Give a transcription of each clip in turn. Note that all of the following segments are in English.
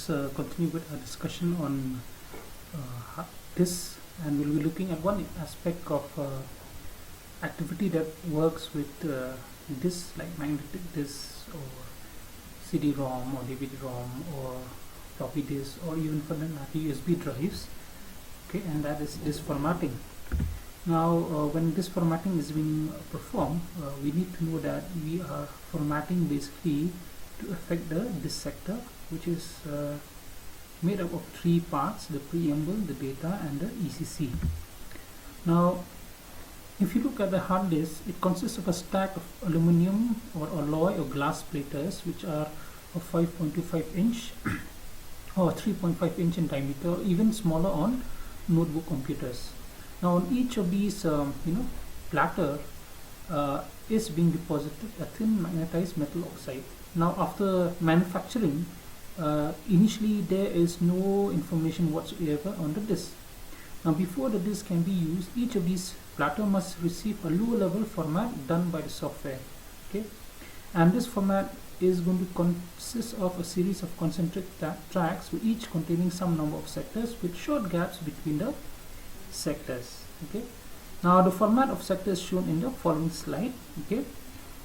let's continue with our discussion on this, and we'll be looking at one aspect of activity that works with disks like magnetic disks or CD-ROM or DVD-ROM or floppy disk, or even for that matter USB drives. Okay, and that is disk formatting. Now when this formatting is being performed, we need to know that we are formatting basically to affect the disk sector, which is made up of three parts: the preamble, the data, and the ECC. Now if you look at the hard disk, it consists of a stack of aluminum or alloy or glass platters which are of 5.25 inch or 3.5 inch in diameter, or even smaller on notebook computers. Now on each of these platter is being deposited a thin magnetized metal oxide. Now after manufacturing, initially there is no information whatsoever on the disk. Now before the disk can be used, each of these platter must receive a lower level format done by the software. Okay, and this format is going to consist of a series of concentric tracks, with each containing some number of sectors with short gaps between the sectors. Okay, now the format of sectors is shown in the following slide. Okay,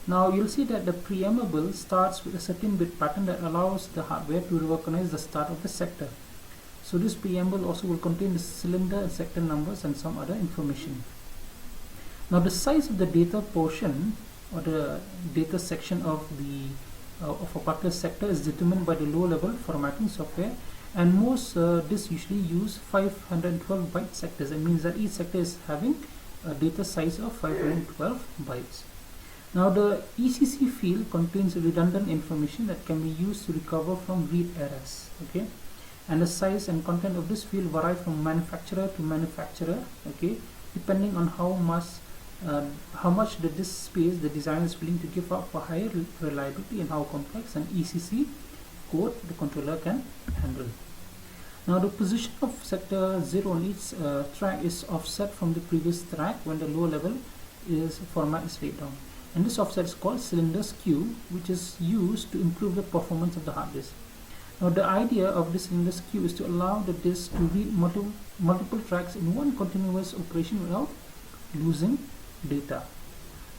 now you'll see that the preamble starts with a certain bit pattern that allows the hardware to recognize the start of the sector. So this preamble also will contain the cylinder and sector numbers and some other information. Now the size of the data portion or the data section of a particular sector is determined by the low level formatting software, and most disks usually use 512 byte sectors. It means that each sector is having a data size of 512 bytes. Now the ECC field contains redundant information that can be used to recover from read errors. Okay, and the size and content of this field vary from manufacturer to manufacturer, okay, depending on how much the disk space the designer is willing to give up for higher reliability and how complex an ECC code the controller can handle. Now the position of sector 0 on each track is offset from the previous track when the lower level format is laid down, and this offset is called cylinder skew, which is used to improve the performance of the hard disk. Now the idea of this cylinder skew is to allow the disk to read multiple tracks in one continuous operation without losing data.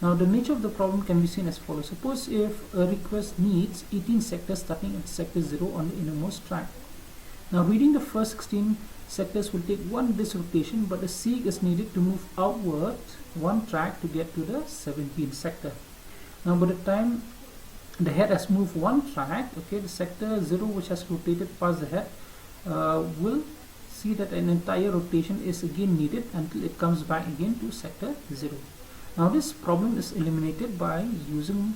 Now the nature of the problem can be seen as follows. Suppose if a request needs 18 sectors starting at sector 0 on the innermost track. Now reading the first 16 sectors will take one disk rotation, but the seek is needed to move outward one track to get to the 17th sector. Now by the time the head has moved one track, okay, the sector 0 which has rotated past the head will see that an entire rotation is again needed until it comes back again to sector 0. Now this problem is eliminated by using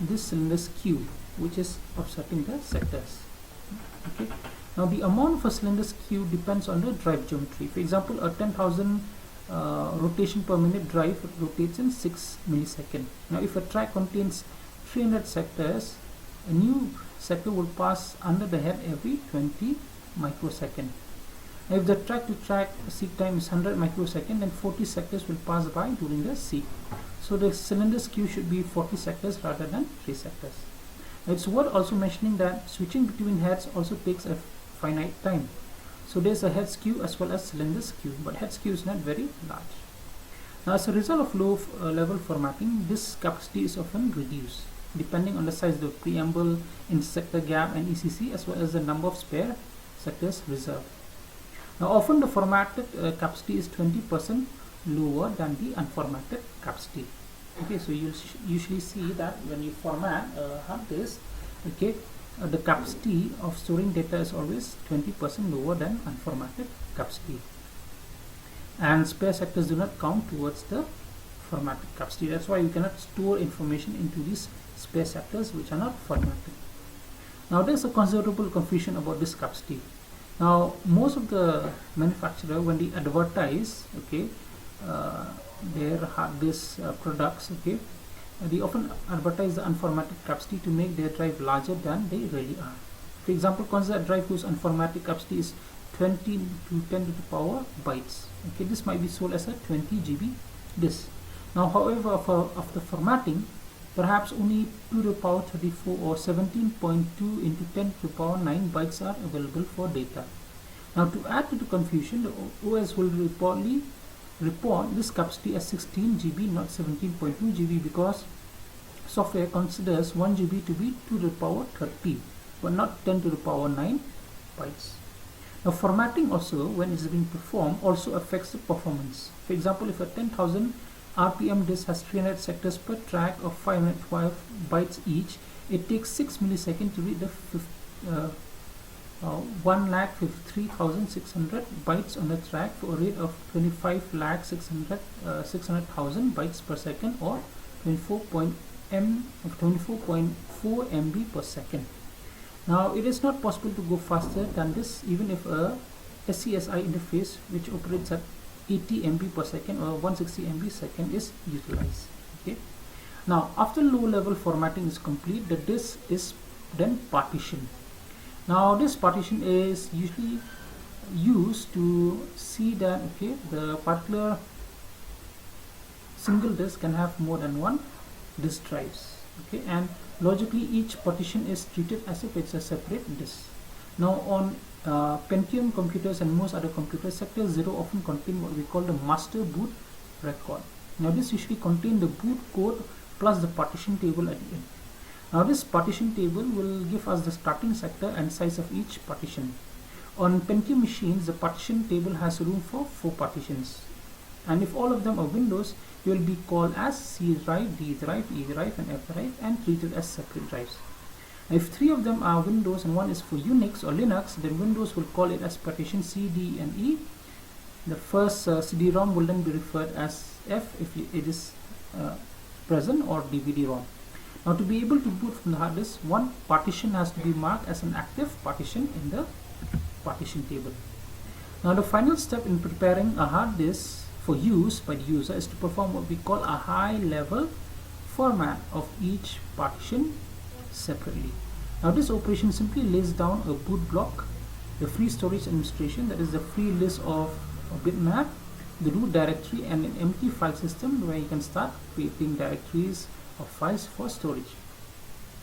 this cylinder skew, which is offsetting the sectors. Okay. Now the amount of a cylinder skew depends on the drive geometry. For example, a 10,000 rotation per minute drive rotates in 6 milliseconds. Now if a track contains 300 sectors, a new sector will pass under the head every 20 microseconds. Now if the track to track seek time is 100 microseconds, then 40 sectors will pass by during the seek. So the cylinder skew should be 40 sectors rather than 3 sectors. Now it's worth also mentioning that switching between heads also takes a finite time. So there's a head skew as well as cylinder skew, but head skew is not very large. Now as a result of low level formatting, this capacity is often reduced depending on the size of the preamble, in-sector gap, and ECC, as well as the number of spare sectors reserved. Now often the formatted capacity is 20% lower than the unformatted capacity. Okay, so you'll usually see that when you format a hard disk, okay, the capacity of storing data is always 20% lower than unformatted capacity, and spare sectors do not count towards the formatted capacity. That's why you cannot store information into these spare sectors which are not formatted. Now there's a considerable confusion about this capacity. Now most of the manufacturer, when they advertise, okay, their hard disk products, okay, they often advertise the unformatted capacity to make their drive larger than they really are. For example, consider a drive whose unformatted capacity is 20 to 10 to the power bytes. Okay, this might be sold as a 20 GB disk. Now however, after formatting, perhaps only 2 to the power 34 or 17.2 into 10 to the power 9 bytes are available for data. Now, to add to the confusion, the OS will report this capacity as 16 GB, not 17.2 GB, because software considers 1 GB to be 2 to the power 30, but not 10 to the power 9 bytes. Now, formatting also, when it is being performed, also affects the performance. For example, if a 10,000 RPM disk has 300 sectors per track of 512 bytes each, it takes 6 milliseconds to read the 1,53,600 bytes on the track for a rate of 25,600,000 bytes per second, or 24.4 MB per second. Now, it is not possible to go faster than this, even if a SCSI interface which operates at 80 MB per second or 160 MB second is utilized. Okay. Now, after low level formatting is complete, the disk is then partitioned. Now, this partition is usually used to see that, okay, the particular single disk can have more than one disk drives. Okay, and logically each partition is treated as if it's a separate disk. Now, on Pentium computers and most other computers, sector 0 often contain what we call the master boot record. Now, this usually contains the boot code plus the partition table at the end. Now, this partition table will give us the starting sector and size of each partition. On Pentium machines, the partition table has room for 4 partitions, and if all of them are Windows, they will be called as C drive, D drive, E drive, and F drive, and treated as separate drives. If 3 of them are Windows and 1 is for Unix or Linux, then Windows will call it as partition C, D, and E. The first CD-ROM will then be referred as F if it is present, or DVD-ROM. Now, to be able to boot from the hard disk, one partition has to be marked as an active partition in the partition table. Now, the final step in preparing a hard disk for use by the user is to perform what we call a high-level format of each partition separately. Now, this operation simply lays down a boot block, the free storage administration, that is the free list of a bitmap, the root directory, and an empty file system where you can start creating directories of files for storage.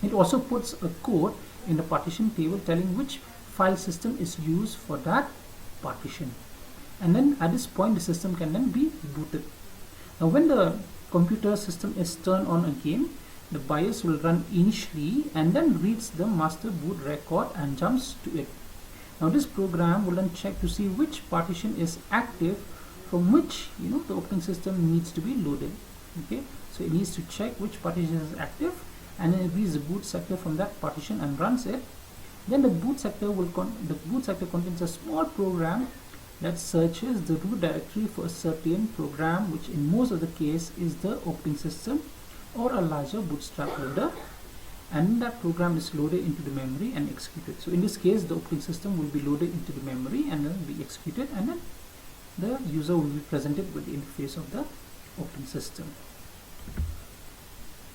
It also puts a code in the partition table telling which file system is used for that partition, and then at this point the system can then be booted. Now, when the computer system is turned on again, the BIOS will run initially and then reads the master boot record and jumps to it. Now, this program will then check to see which partition is active from which the operating system needs to be loaded. Okay, so it needs to check which partition is active, and then it reads the boot sector from that partition and runs it. Then the boot sector contains a small program that searches the root directory for a certain program, which in most of the case is the operating system or a larger bootstrap loader, and that program is loaded into the memory and executed. So in this case, the operating system will be loaded into the memory and then be executed, and then the user will be presented with the interface of the operating system.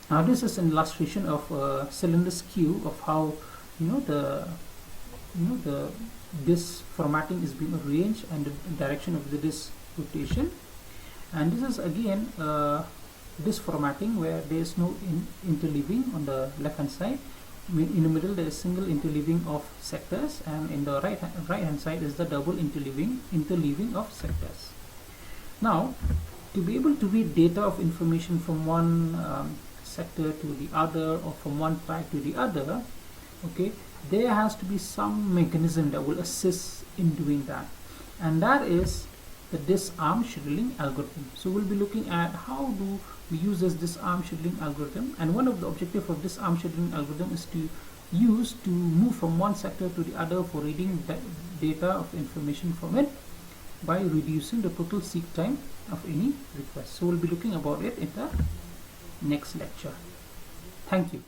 Now, this is an illustration of a cylinder skew of how the disk formatting is being arranged and the direction of the disk rotation. And this is again disk formatting where there is no interleaving on the left hand side. In the middle there is single interleaving of sectors, and in the right hand side is the double interleaving of sectors. Now, to be able to read data of information from one sector to the other, or from one track to the other, okay, there has to be some mechanism that will assist in doing that, and that is the disk-arm scheduling algorithm. So we'll be looking at how do we use this disk-arm scheduling algorithm, and one of the objectives of disk-arm scheduling algorithm is to use to move from one sector to the other for reading data of information from it by reducing the total seek time of any request. So we'll be looking about it in the next lecture. Thank you.